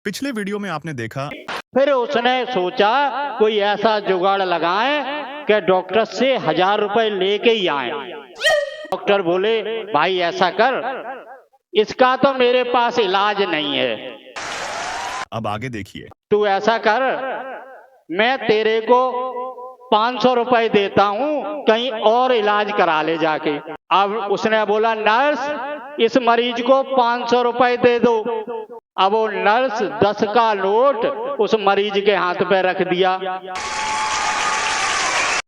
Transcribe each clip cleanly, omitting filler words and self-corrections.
पिछले वीडियो में आपने देखा, फिर उसने सोचा कोई ऐसा जुगाड़ लगाए कि डॉक्टर से 1000 रुपए लेके ही आए। डॉक्टर बोले भाई ऐसा कर, इसका तो मेरे पास इलाज नहीं है। अब आगे देखिए। तू ऐसा कर, मैं तेरे को 500 रुपए देता हूँ, कहीं और इलाज करा ले जाके। अब उसने बोला नर्स इस मरीज को 500 रुपए दे दो। अब वो नर्स 10 का नोट उस मरीज के हाथ पे रख दिया।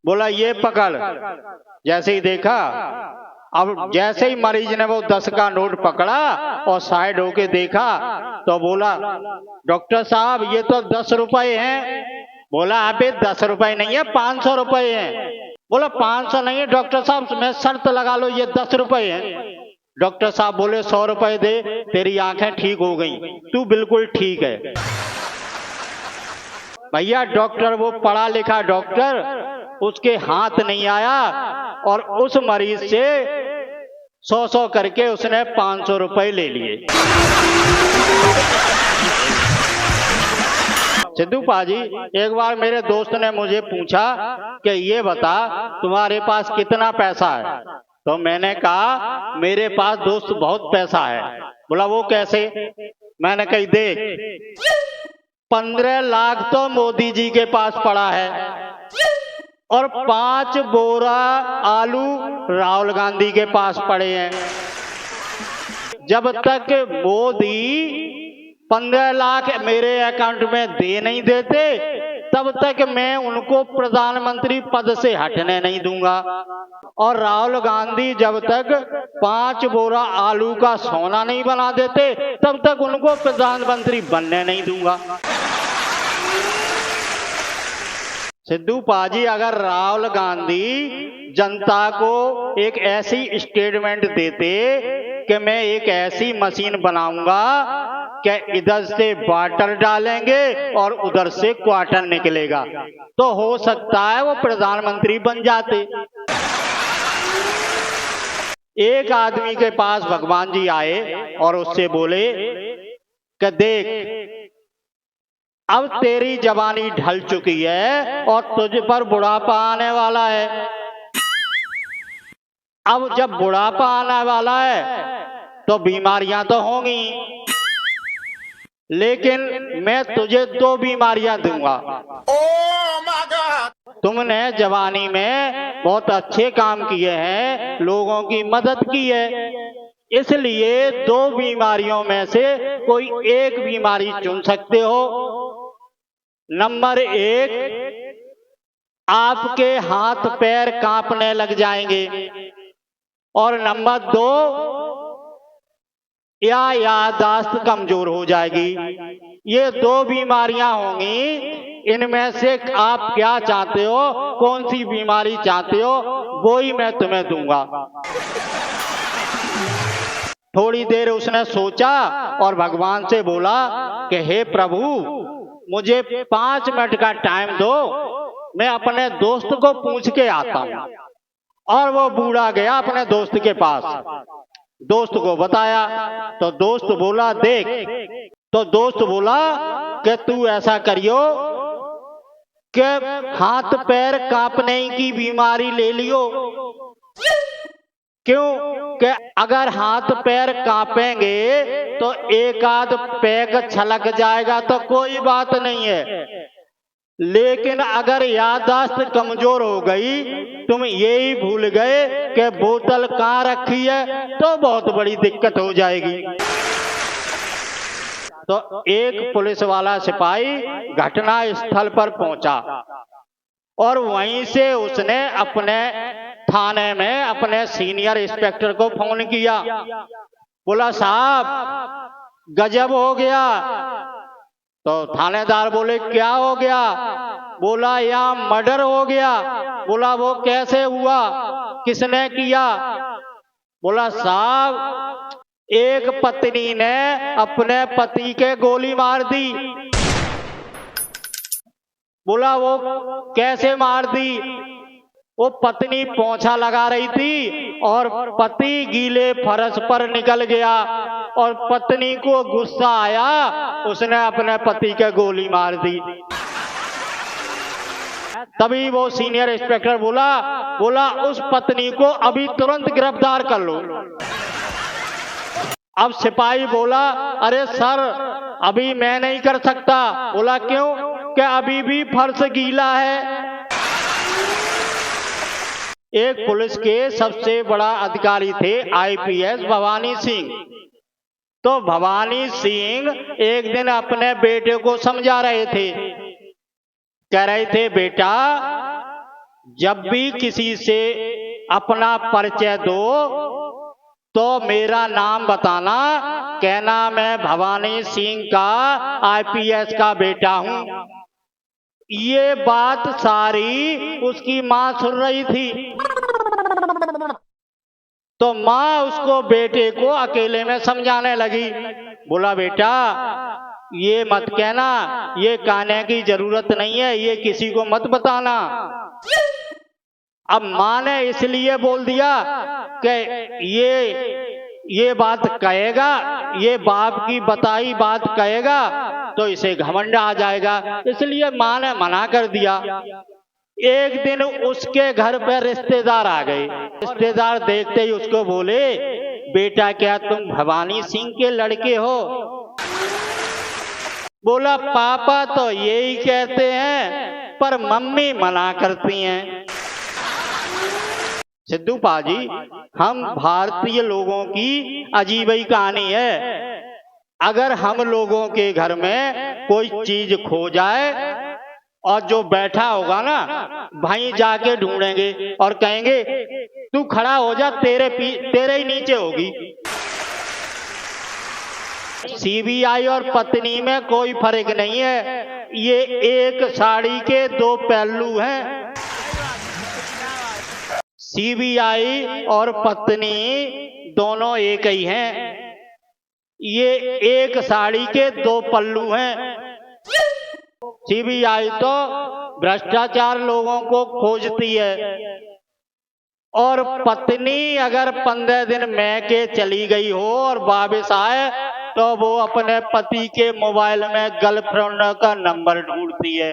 बोला ये पकड़। जैसे ही देखा, अब जैसे ही मरीज ने वो 10 का नोट पकड़ा और साइड होके देखा तो बोला डॉक्टर साहब ये तो 10 रुपए हैं। बोला अबे 10 रुपए नहीं है, 500 रुपए हैं। बोला 500 नहीं है डॉक्टर साहब, मैं शर्त लगा लो ये 10 रुपए हैं। डॉक्टर साहब बोले 100 रुपए दे, तेरी आंखें ठीक हो गई, तू बिल्कुल ठीक है। भैया डॉक्टर वो पढ़ा लिखा डॉक्टर, उसके हाथ नहीं आया और उस मरीज से 100 करके उसने 500 रुपए ले लिए। सिद्धू पाजी, एक बार मेरे दोस्त ने मुझे पूछा कि ये बता तुम्हारे पास कितना पैसा है। तो मैंने कहा मेरे पास दोस्त बहुत पैसा है। बोला वो कैसे? मैंने कही देख 15 लाख तो मोदी जी के पास पड़ा है और 5 बोरा आलू राहुल गांधी के पास पड़े हैं। जब तक मोदी 15 लाख मेरे अकाउंट में दे नहीं देते तब तक मैं उनको प्रधानमंत्री पद से हटने नहीं दूंगा, और राहुल गांधी जब तक 5 बोरा आलू का सोना नहीं बना देते तब तक उनको प्रधानमंत्री बनने नहीं दूंगा। सिद्धू पाजी, अगर राहुल गांधी जनता को एक ऐसी स्टेटमेंट देते कि मैं एक ऐसी मशीन बनाऊंगा कि इधर से वाटर डालेंगे और उधर से क्वार्टर निकलेगा, तो हो सकता है वो प्रधानमंत्री बन जाते। एक आदमी के पास भगवान जी आए और उससे बोले कि देख अब तेरी जवानी ढल चुकी है और तुझ पर बुढ़ापा आने वाला है। अब जब बुढ़ापा आने वाला है तो बीमारियां तो होंगी, लेकिन मैं तुझे 2 बीमारियां दूंगा। तुमने जवानी में बहुत अच्छे काम किए हैं, लोगों की मदद की है, इसलिए 2 बीमारियों में से कोई एक बीमारी चुन सकते हो। नंबर 1, आपके हाथ पैर कांपने लग जाएंगे, और नंबर 2, या याददाश्त कमजोर हो जाएगी। ये 2 बीमारियां होंगी, इनमें से आप क्या चाहते हो, कौन सी बीमारी चाहते हो, वो ही मैं तुम्हें दूंगा। थोड़ी देर उसने सोचा और भगवान से बोला कि हे प्रभु मुझे 5 मिनट का टाइम दो, मैं अपने दोस्त को पूछ के आता हूं। और वो बूढ़ा गया अपने दोस्त के पास, दोस्त को बताया तो दोस्त बोला देख, तो दोस्त बोला कि तू ऐसा करियो कि हाथ पैर कांपने की बीमारी ले लियो। क्यों? कि अगर हाथ पैर कांपेंगे तो एक आध पैग छलक जाएगा तो कोई बात नहीं है, लेकिन अगर याददाश्त कमजोर हो गई, तुम यही भूल गए कि बोतल कहाँ रखी है, तो बहुत बड़ी दिक्कत हो जाएगी। तो एक पुलिस वाला सिपाही घटना स्थल पर पहुंचा और वहीं से उसने अपने थाने में अपने सीनियर इंस्पेक्टर को फोन किया। बोला साहब गजब हो गया। तो थानेदार बोले क्या हो गया? बोला यहाँ मर्डर हो गया। बोला वो कैसे हुआ, किसने किया? बोला साहब एक पत्नी ने अपने पति के गोली मार दी। बोला वो कैसे मार दी? वो पत्नी पोंछा लगा रही थी और पति गीले फर्श पर निकल गया और पत्नी को गुस्सा आया, उसने अपने पति के गोली मार दी। तभी वो सीनियर इंस्पेक्टर बोला उस पत्नी को अभी तुरंत गिरफ्तार कर लो। अब सिपाही बोला, अरे सर अभी मैं नहीं कर सकता। बोला क्यों? कि अभी भी फर्श गीला है। एक पुलिस के सबसे बड़ा अधिकारी थे आईपीएस भवानी सिंह। तो भवानी सिंह एक दिन अपने बेटे को समझा रहे थे, कह रहे थे बेटा जब भी किसी से अपना परिचय दो तो मेरा नाम बताना, कहना मैं भवानी सिंह का आईपीएस का बेटा हूं। ये बात सारी उसकी मां सुन रही थी। तो मां उसको बेटे को अकेले में समझाने लगी। बोला बेटा ये मत कहना, ये कहने की जरूरत नहीं है, ये किसी को मत बताना। अब मां ने इसलिए बोल दिया कि ये बात कहेगा, ये बाप की बताई बात कहेगा तो इसे घमंड आ जाएगा, इसलिए मां ने मना कर दिया। एक दिन उसके घर पे रिश्तेदार आ गए। रिश्तेदार देखते ही उसको बोले, बेटा क्या तुम भवानी सिंह के लड़के हो? बोला पापा तो यही कहते हैं पर मम्मी मना करती हैं। सिद्धू पाजी, हम भारतीय लोगों की अजीब ही कहानी है। अगर हम लोगों के घर में कोई चीज खो जाए और जो बैठा होगा ना भाई जाके ढूंढेंगे और कहेंगे तू खड़ा हो जा, तेरे ही नीचे होगी। सीबीआई और पत्नी में कोई फर्क नहीं है, ये एक साड़ी के दो पहलू हैं। सीबीआई और पत्नी दोनों एक ही हैं, ये एक साड़ी के दो पल्लू हैं। सीबीआई तो भ्रष्टाचार लोगों को खोजती है और पत्नी अगर 15 दिन मैके चली गई हो और वापस आए तो वो अपने पति के मोबाइल में गर्लफ्रेंड का नंबर ढूंढती है।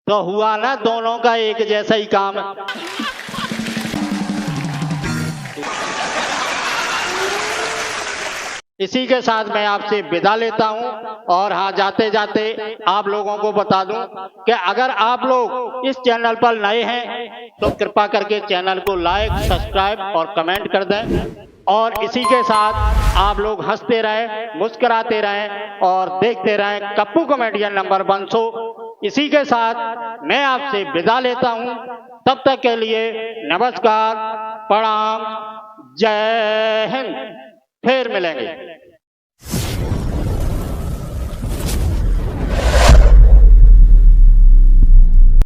तो हुआ ना दोनों का एक जैसा ही काम। इसी के साथ मैं आपसे विदा लेता हूं और हाँ जाते जाते आप लोगों को बता दूं कि अगर आप लोग इस चैनल पर नए हैं तो कृपा करके चैनल को लाइक, सब्सक्राइब और कमेंट कर दें। और इसी के साथ आप लोग हंसते रहें, मुस्कुराते रहें और देखते रहें कप्पू कॉमेडियन नंबर 1 शो। इसी के साथ मैं आपसे विदा लेता हूं, तब तक के लिए नमस्कार, प्रणाम, जय हिंद। फिर मिलेंगे।